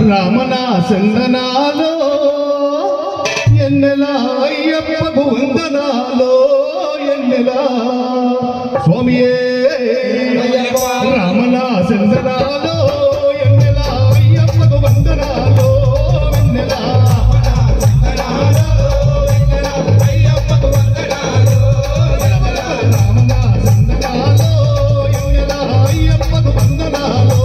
రామనా సందనాలో ఎన్నెలా అయ్యప్పకు వందనాలో ఎన్నెలా స్వామియే రామనా సందనాలో ఎన్నెలా అయ్యప్పకు వందనాలో ఎన్నెలా రామనా సందనాలో ఎన్నెలా అయ్యప్పకు వందనాలో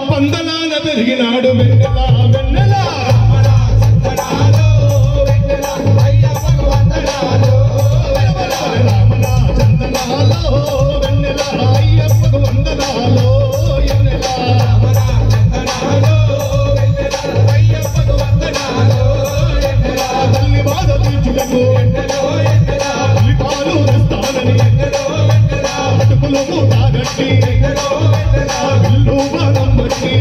పందలాన పెరిగినాడు వెన్నెలా వెన్నెలా రామనా చందనాలో వెన్నెలా అయ్యప్పకు వందనాలో ఎన్నెలా తల్లి బాధ తీర్చులకు పాలు తెస్తానని అటుకులు మూటాగట్టి విల్లు బాణం బట్టి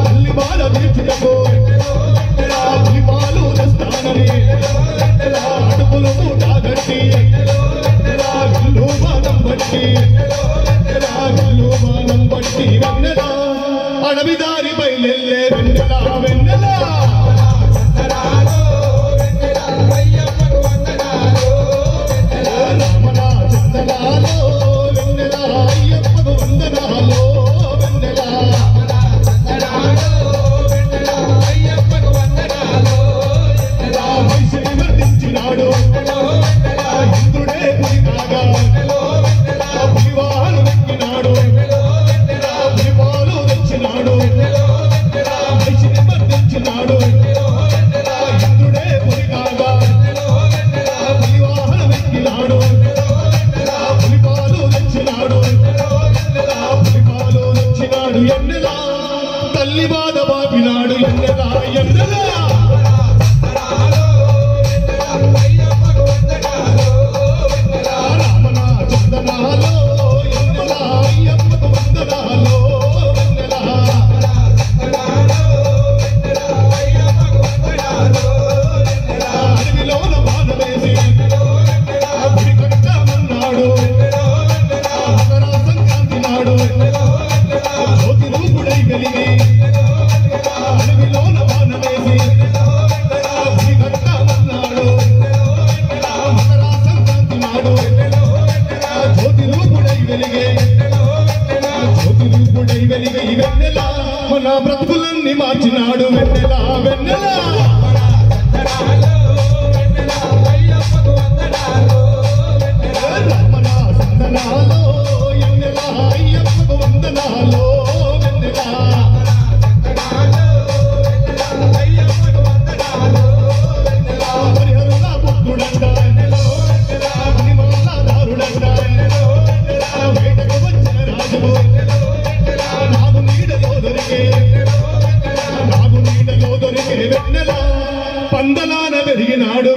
తల్లి బాధ తీర్చులకు పాలు తెస్తానని అటుకులు మూటాగట్టి విల్లు బాణం బట్టి వెన్నెలా అడవి దారి బయలెల్లే వెన్నెలా వెన్నెలా రామనా చందనాలో వెన్నెలా అయ్యప్పకు వందనాలో వెన్నెలా మనిషిని మర్దించినాడు ఇంద్రుడే పులి కాగా పులివాలు వెక్కినాడు పులిపాలు తెచ్చినాడు మనిషిని మర్దించినాడు ఇంద్రుడే పులి కాగా పులివాలు వెక్కినాడు పులిపాలు తెచ్చినాడు ఎన్నెలా తల్లి బాధ బాపినాడు ఎన్నెలా ఎన్నెలా రామనా చందనాలో ఎన్నెలా అయ్యప్పకు వందనాలో వెన్నెలా అడవిలోన బాధ వేసి గుడి కట్టామన్నాడు మకర సంక్రాంతి నాడు జ్యోతి రూపుడై కలిగి అడవిలోన బాణ వేసి గుడి కట్టామన్నాడు మకర సంక్రాంతి నాడు జ్యోతి రూపుడై వెలిగే వెన్నెలా మన బ్రతుకులన్నీ మార్చినాడు వెన్నెలా వెన్నెలా రామనా సందనాలో ఎన్నెలా అయ్యప్పకు వందనాలో వెన్నెలా హరిహరుల పుత్రుడంట మణిమాలాదారుడంట వేటకు వచ్చిన రాజు నాగు నీడలో దొరికే వెన్నెలా పందలాన పెరిగినాడు